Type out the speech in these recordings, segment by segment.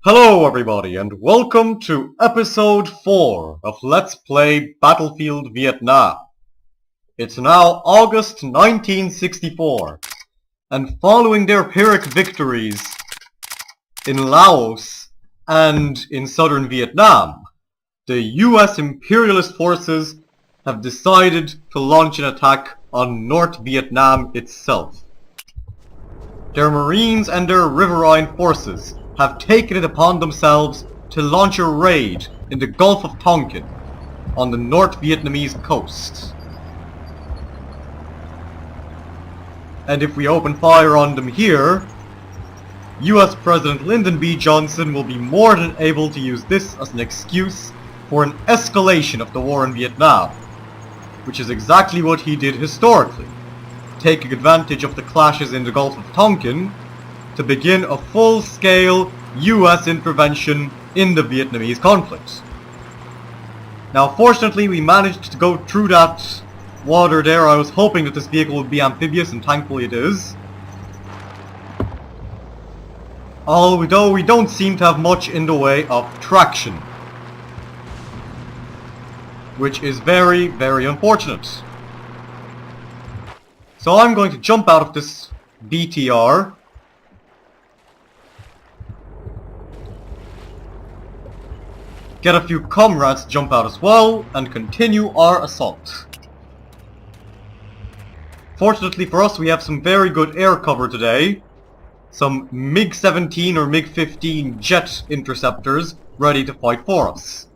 Hello everybody and welcome to episode 4 of Let's Play Battlefield Vietnam. It's now August 1964 and following their Pyrrhic victories in Laos and in southern Vietnam, the US imperialist forces have decided to launch an attack on North Vietnam itself. Their Marines and their riverine forces have taken it upon themselves to launch a raid in the Gulf of Tonkin on the North Vietnamese coast. And if we open fire on them here, US President Lyndon B. Johnson will be more than able to use this as an excuse for an escalation of the war in Vietnam, which is exactly what he did historically, taking advantage of the clashes in the Gulf of Tonkin to begin a full-scale US intervention in the Vietnamese conflict. Now fortunately we managed to go through that water there. I was hoping that this vehicle would be amphibious and thankfully it is. Although we don't seem to have much in the way of traction, which is very, very unfortunate. So I'm going to jump out of this BTR. Get a few comrades to jump out as well, and continue our assault. Fortunately for us, we have some very good air cover today. Some MiG-17 or MiG-15 jet interceptors ready to fight for us.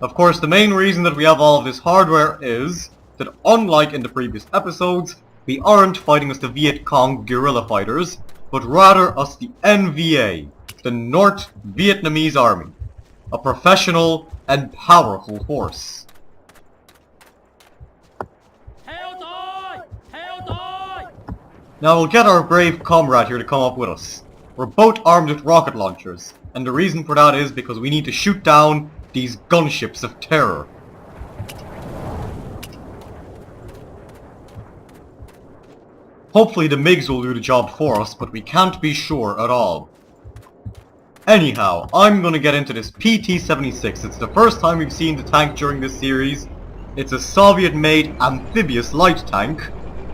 Of course, the main reason that we have all of this hardware is that unlike in the previous episodes, we aren't fighting as the Viet Cong guerrilla fighters, but rather as the NVA, the North Vietnamese Army. A professional and powerful force. Now we'll get our brave comrade here to come up with us. We're both armed with rocket launchers, and the reason for that is because we need to shoot down these gunships of terror. Hopefully the MiGs will do the job for us, but we can't be sure at all. Anyhow, I'm gonna get into this PT-76. It's the first time we've seen the tank during this series. It's a Soviet-made amphibious light tank,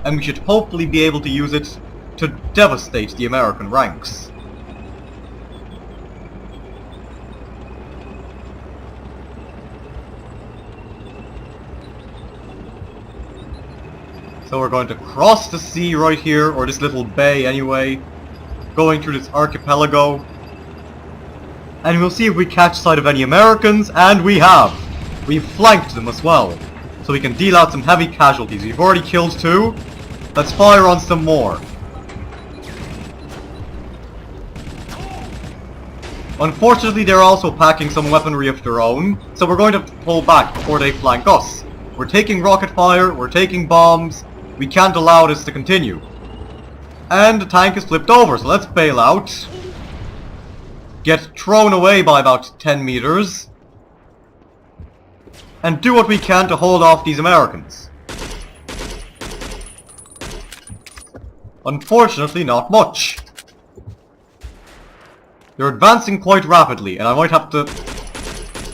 and we should hopefully be able to use it to devastate the American ranks. So we're going to cross the sea right here, or this little bay anyway, going through this archipelago. And we'll see if we catch sight of any Americans, and we have! We've flanked them as well, so we can deal out some heavy casualties. We've already killed 2. Let's fire on some more. Unfortunately, they're also packing some weaponry of their own, so we're going to have to pull back before they flank us. We're taking rocket fire, we're taking bombs. We can't allow this to continue. And the tank is flipped over, so let's bail out. Get thrown away by about 10 meters, and do what we can to hold off these Americans. Unfortunately, not much. They're advancing quite rapidly, and I might have to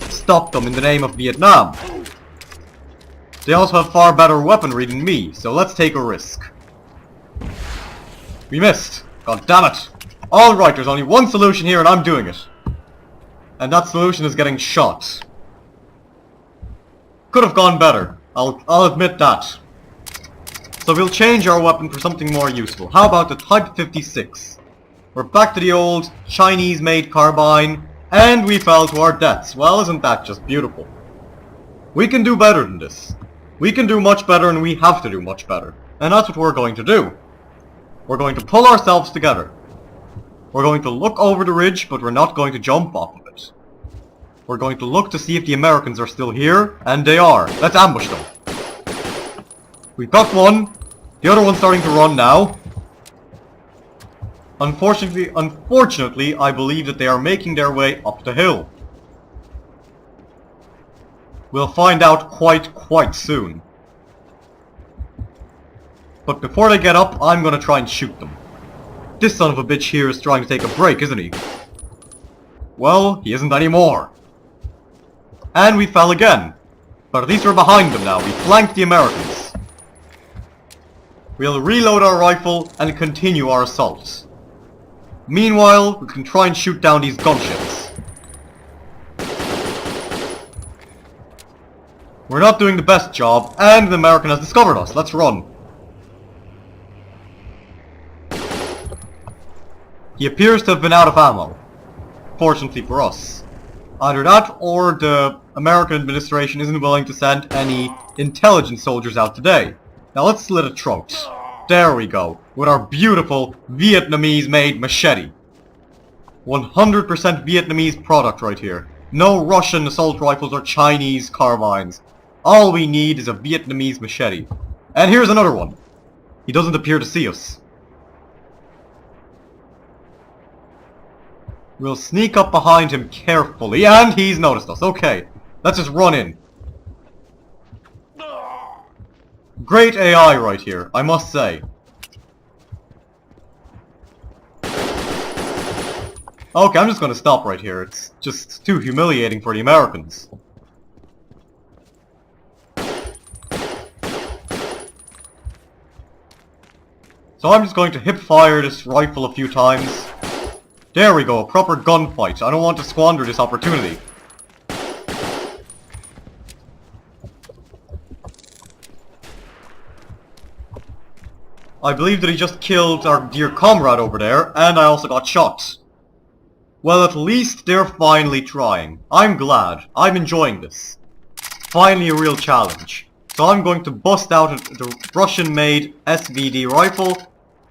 stop them in the name of Vietnam. They also have far better weaponry than me, so let's take a risk. We missed. God damn it. Alright, there's only one solution here and I'm doing it. And that solution is getting shot. Could have gone better. I'll admit that. So we'll change our weapon for something more useful. How about the Type 56? We're back to the old Chinese-made carbine, and we fell to our deaths. Well, isn't that just beautiful? We can do better than this. We can do much better, and we have to do much better. And that's what we're going to do. We're going to pull ourselves together. We're going to look over the ridge, but we're not going to jump off of it. We're going to look to see if the Americans are still here, and they are. Let's ambush them. We've got one. The other one's starting to run now. Unfortunately, I believe that they are making their way up the hill. We'll find out quite soon. But before they get up, I'm gonna try and shoot them. This son of a bitch here is trying to take a break, isn't he? Well, he isn't anymore. And we fell again. But at least we're behind them now. We flanked the Americans. We'll reload our rifle and continue our assault. Meanwhile, we can try and shoot down these gunships. We're not doing the best job, and the American has discovered us. Let's run. He appears to have been out of ammo. Fortunately for us. Either that, or the American administration isn't willing to send any intelligence soldiers out today. Now let's slit a throat. There we go. With our beautiful Vietnamese-made machete. 100% Vietnamese product right here. No Russian assault rifles or Chinese carbines. All we need is a Vietnamese machete. And here's another one. He doesn't appear to see us. We'll sneak up behind him carefully, and he's noticed us. Okay, let's just run in. Great AI right here, I must say. Okay, I'm just gonna stop right here. It's just too humiliating for the Americans. So I'm just going to hip-fire this rifle a few times. There we go, a proper gunfight. I don't want to squander this opportunity. I believe that he just killed our dear comrade over there, and I also got shot. Well, at least they're finally trying. I'm glad. I'm enjoying this. Finally a real challenge. So I'm going to bust out the Russian-made SVD rifle,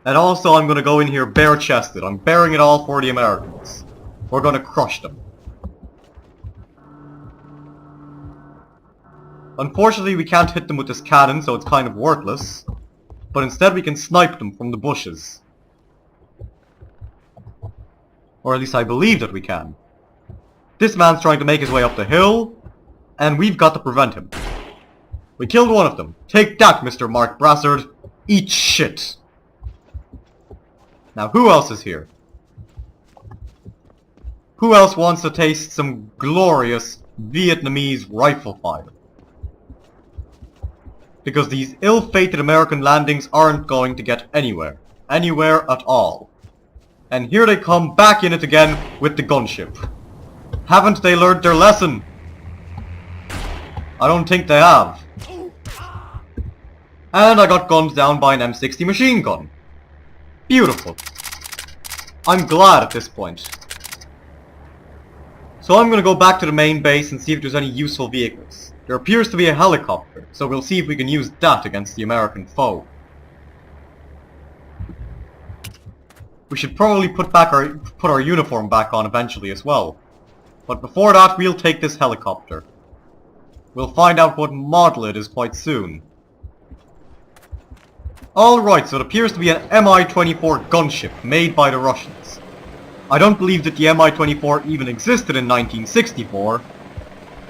and also I'm going to go in here bare-chested. I'm bearing it all for the Americans. We're going to crush them. Unfortunately, we can't hit them with this cannon, so it's kind of worthless. But instead we can snipe them from the bushes. Or at least I believe that we can. This man's trying to make his way up the hill, and we've got to prevent him. We killed one of them. Take that, Mr. Mark Brassard. Eat shit. Now, who else is here? Who else wants to taste some glorious Vietnamese rifle fire? Because these ill-fated American landings aren't going to get anywhere. Anywhere at all. And here they come back in it again with the gunship. Haven't they learned their lesson? I don't think they have. And I got gunned down by an M60 machine gun. Beautiful. I'm glad at this point. So I'm gonna go back to the main base and see if there's any useful vehicles. There appears to be a helicopter, so we'll see if we can use that against the American foe. We should probably put our uniform back on eventually as well. But before that, we'll take this helicopter. We'll find out what model it is quite soon. Alright, so it appears to be an Mi-24 gunship made by the Russians. I don't believe that the Mi-24 even existed in 1964,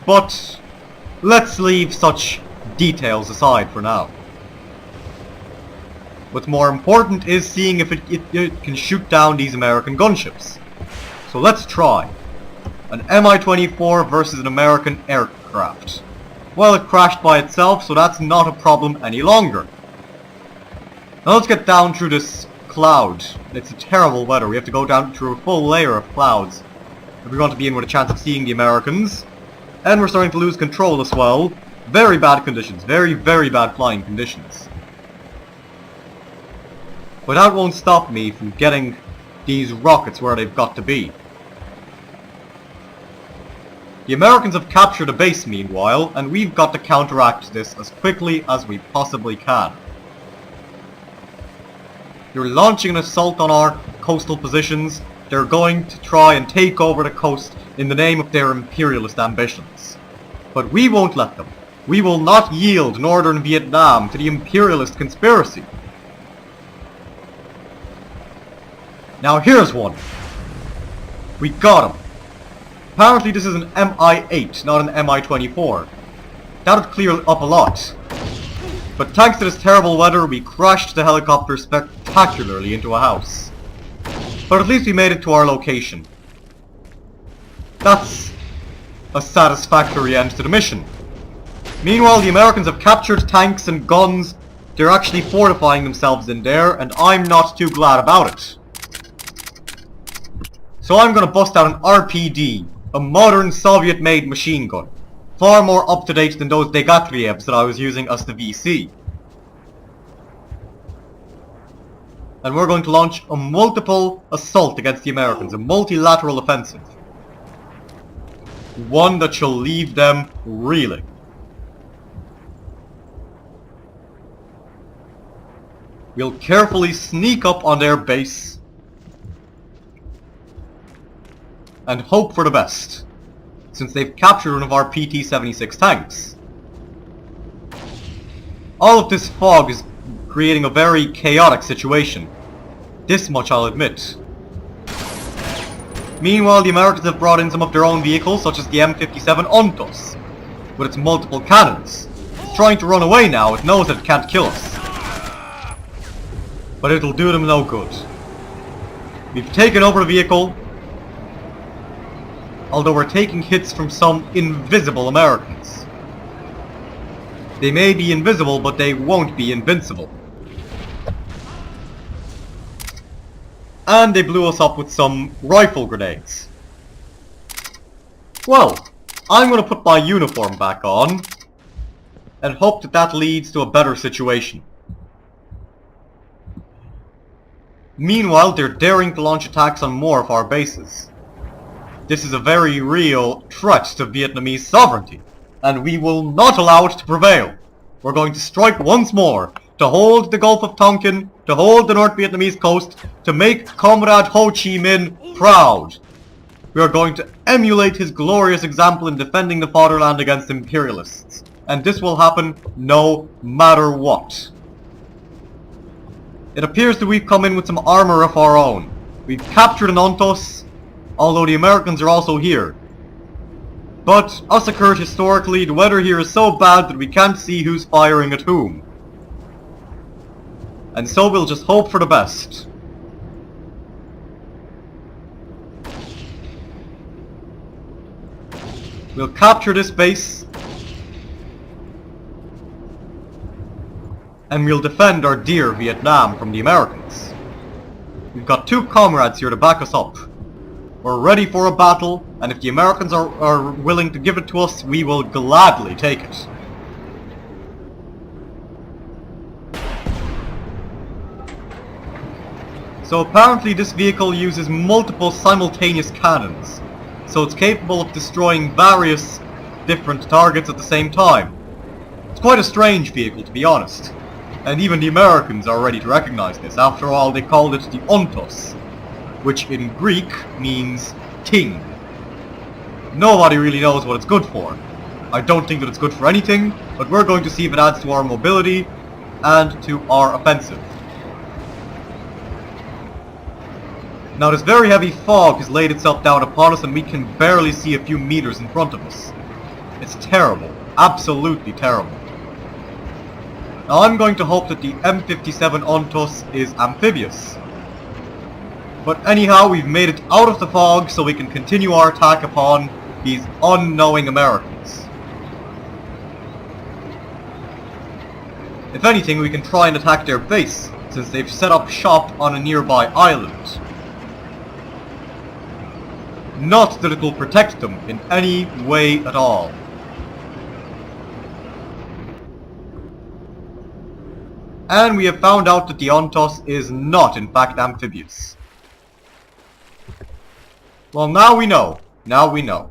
but let's leave such details aside for now. What's more important is seeing if it can shoot down these American gunships. So let's try. An Mi-24 versus an American aircraft. Well, it crashed by itself, so that's not a problem any longer. Now let's get down through this cloud. It's a terrible weather. We have to go down through a full layer of clouds if we want to be in with a chance of seeing the Americans. And we're starting to lose control as well. Very bad conditions. Very, very bad flying conditions. But that won't stop me from getting these rockets where they've got to be. The Americans have captured a base meanwhile, and we've got to counteract this as quickly as we possibly can. They're launching an assault on our coastal positions. They're going to try and take over the coast in the name of their imperialist ambitions. But we won't let them. We will not yield northern Vietnam to the imperialist conspiracy. Now here's one. We got him. Apparently this is an Mi-8, not an Mi-24. That would clear up a lot. But thanks to this terrible weather, we crashed the helicopter spectacularly into a house. But at least we made it to our location. That's a satisfactory end to the mission. Meanwhile, the Americans have captured tanks and guns. They're actually fortifying themselves in there, and I'm not too glad about it. So I'm gonna bust out an RPD, a modern Soviet-made machine gun. Far more up-to-date than those Degatrievs that I was using as the VC. And we're going to launch a multiple assault against the Americans, a multilateral offensive. One that shall leave them reeling. We'll carefully sneak up on their base and hope for the best, since they've captured one of our PT-76 tanks. All of this fog is creating a very chaotic situation. This much I'll admit. Meanwhile, the Americans have brought in some of their own vehicles, such as the M57 Ontos, with its multiple cannons. It's trying to run away now, it knows that it can't kill us. But it'll do them no good. We've taken over the vehicle, although we're taking hits from some invisible Americans. They may be invisible, but they won't be invincible. And they blew us up with some rifle grenades. Well, I'm gonna put my uniform back on and hope that that leads to a better situation. Meanwhile, they're daring to launch attacks on more of our bases. This is a very real threat to Vietnamese sovereignty, and we will not allow it to prevail. We're going to strike once more, to hold the Gulf of Tonkin, to hold the North Vietnamese coast, to make Comrade Ho Chi Minh proud. We are going to emulate his glorious example in defending the fatherland against imperialists, and this will happen no matter what. It appears that we've come in with some armor of our own. We've captured an Ontos, although the Americans are also here. But, as occurred historically, the weather here is so bad that we can't see who's firing at whom. And so we'll just hope for the best. We'll capture this base, and we'll defend our dear Vietnam from the Americans. We've got two comrades here to back us up. We're ready for a battle, and if the Americans are willing to give it to us, we will gladly take it. So apparently this vehicle uses multiple simultaneous cannons, so it's capable of destroying various different targets at the same time. It's quite a strange vehicle, to be honest. And even the Americans are ready to recognize this. After all, they called it the Ontos, which in Greek means king. Nobody really knows what it's good for. I don't think that it's good for anything, but we're going to see if it adds to our mobility and to our offensive. Now this very heavy fog has laid itself down upon us and we can barely see a few meters in front of us. It's terrible. Absolutely terrible. Now I'm going to hope that the M57 Ontos is amphibious. But anyhow, we've made it out of the fog so we can continue our attack upon these unknowing Americans. If anything, we can try and attack their base, since they've set up shop on a nearby island. Not that it will protect them in any way at all. And we have found out that the Ontos is not in fact amphibious. Well, now we know. Now we know.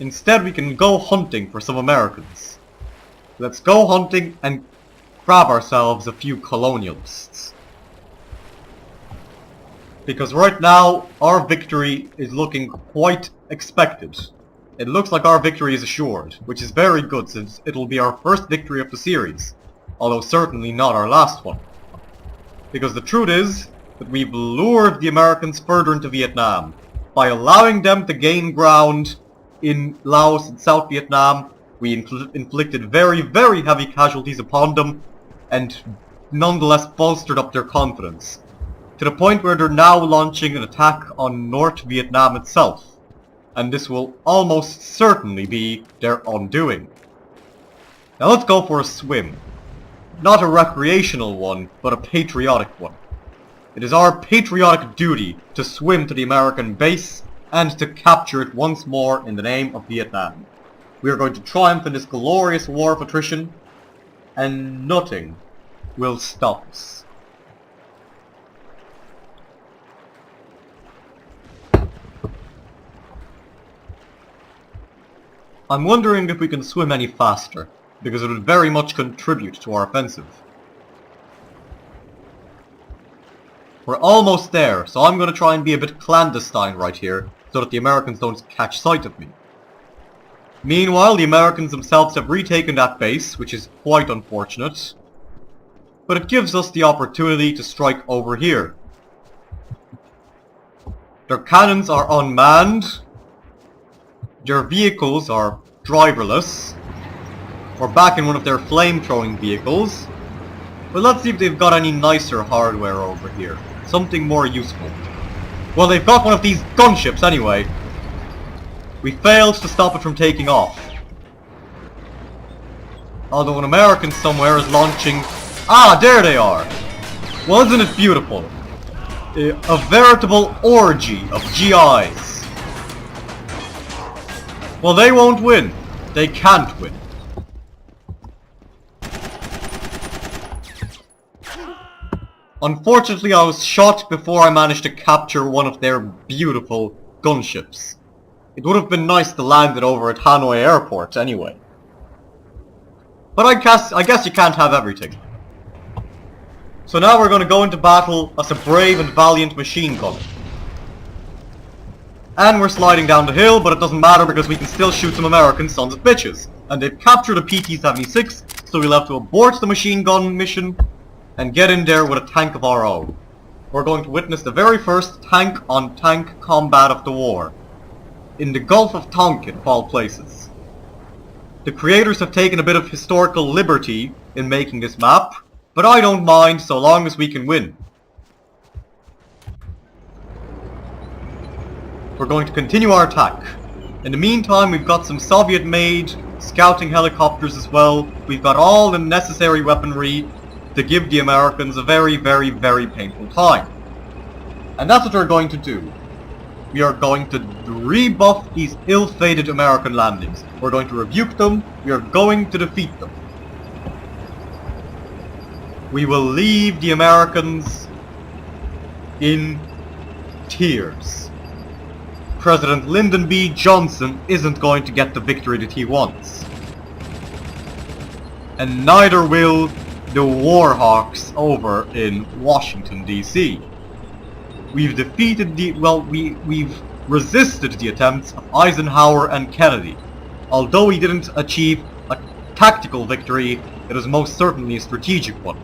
Instead, we can go hunting for some Americans. Let's go hunting and grab ourselves a few colonialists. Because right now, our victory is looking quite expected. It looks like our victory is assured, which is very good since it'll be our first victory of the series, although certainly not our last one. Because the truth is that we've lured the Americans further into Vietnam. By allowing them to gain ground in Laos and South Vietnam, we inflicted very, very heavy casualties upon them and nonetheless bolstered up their confidence. to the point where they're now launching an attack on North Vietnam itself, and this will almost certainly be their undoing. Now let's go for a swim. Not a recreational one, but a patriotic one. It is our patriotic duty to swim to the American base and to capture it once more in the name of Vietnam. We are going to triumph in this glorious war of attrition, and nothing will stop us. I'm wondering if we can swim any faster, because it would very much contribute to our offensive. We're almost there, so I'm going to try and be a bit clandestine right here, so that the Americans don't catch sight of me. Meanwhile, the Americans themselves have retaken that base, which is quite unfortunate. But it gives us the opportunity to strike over here. Their cannons are unmanned. Their vehicles are driverless. We're back in one of their flame-throwing vehicles. But let's see if they've got any nicer hardware over here. Something more useful. Well, they've got one of these gunships anyway. We failed to stop it from taking off. Although an American somewhere is launching... Ah, there they are! Wasn't it beautiful? A veritable orgy of GIs. Well, they won't win. They can't win. Unfortunately, I was shot before I managed to capture one of their beautiful gunships. It would have been nice to land it over at Hanoi Airport anyway. But I guess you can't have everything. So now we're going to go into battle as a brave and valiant machine gunner. And we're sliding down the hill, but it doesn't matter because we can still shoot some American sons of bitches. And they've captured a PT-76, so we'll have to abort the machine gun mission and get in there with a tank of our own. We're going to witness the very first tank-on-tank combat of the war. In the Gulf of Tonkin, of all places. The creators have taken a bit of historical liberty in making this map, but I don't mind so long as we can win. We're going to continue our attack. In the meantime, we've got some Soviet-made scouting helicopters as well. We've got all the necessary weaponry to give the Americans a very, very, very painful time. And that's what we're going to do. We are going to rebuff these ill-fated American landings. We're going to rebuke them. We are going to defeat them. We will leave the Americans in tears. President Lyndon B. Johnson isn't going to get the victory that he wants. And neither will the Warhawks over in Washington, D.C. We've defeated we've resisted the attempts of Eisenhower and Kennedy. Although he didn't achieve a tactical victory, it is most certainly a strategic one.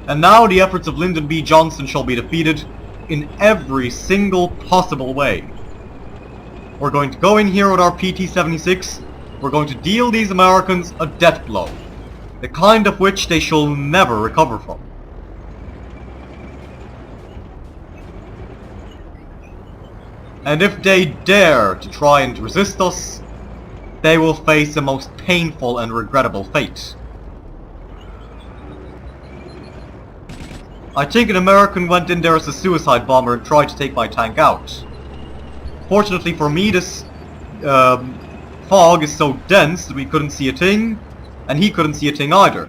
And now the efforts of Lyndon B. Johnson shall be defeated in every single possible way. We're going to go in here with our PT-76. We're going to deal these Americans a death blow, the kind of which they shall never recover from. And if they dare to try and resist us, they will face a most painful and regrettable fate. I think an American went in there as a suicide bomber and tried to take my tank out. Fortunately for me, this fog is so dense that we couldn't see a thing, and he couldn't see a thing either.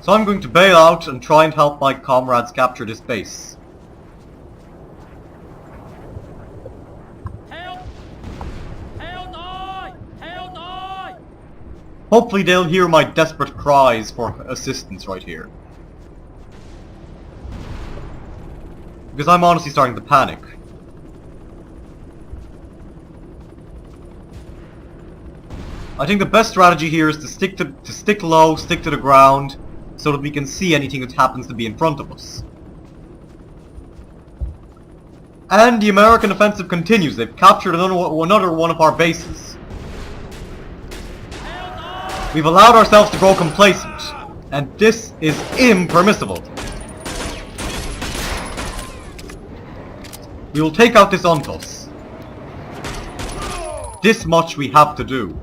So I'm going to bail out and try and help my comrades capture this base. Hopefully they'll hear my desperate cries for assistance right here. Because I'm honestly starting to panic. I think the best strategy here is to stick low, stick to the ground, so that we can see anything that happens to be in front of us. And the American offensive continues. They've captured another one of our bases. We've allowed ourselves to grow complacent, and this is impermissible. We will take out this UNCUS. This much we have to do.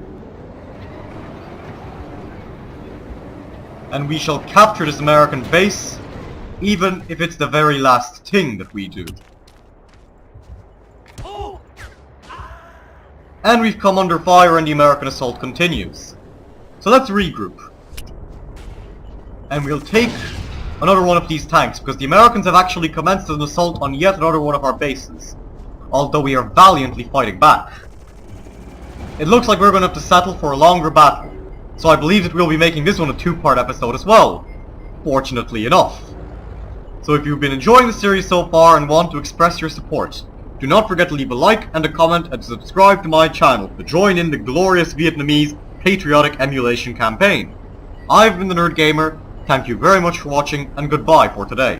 And we shall capture this American base, even if it's the very last thing that we do. And we've come under fire and the American assault continues. So let's regroup. And we'll take another one of these tanks, because the Americans have actually commenced an assault on yet another one of our bases. Although we are valiantly fighting back. It looks like we're going to have to settle for a longer battle. So I believe that we'll be making this one a two-part episode as well. Fortunately enough. So if you've been enjoying the series so far and want to express your support, do not forget to leave a like and a comment and subscribe to my channel to join in the glorious Vietnamese patriotic emulation campaign. I've been the Nerd Gamer, thank you very much for watching and goodbye for today.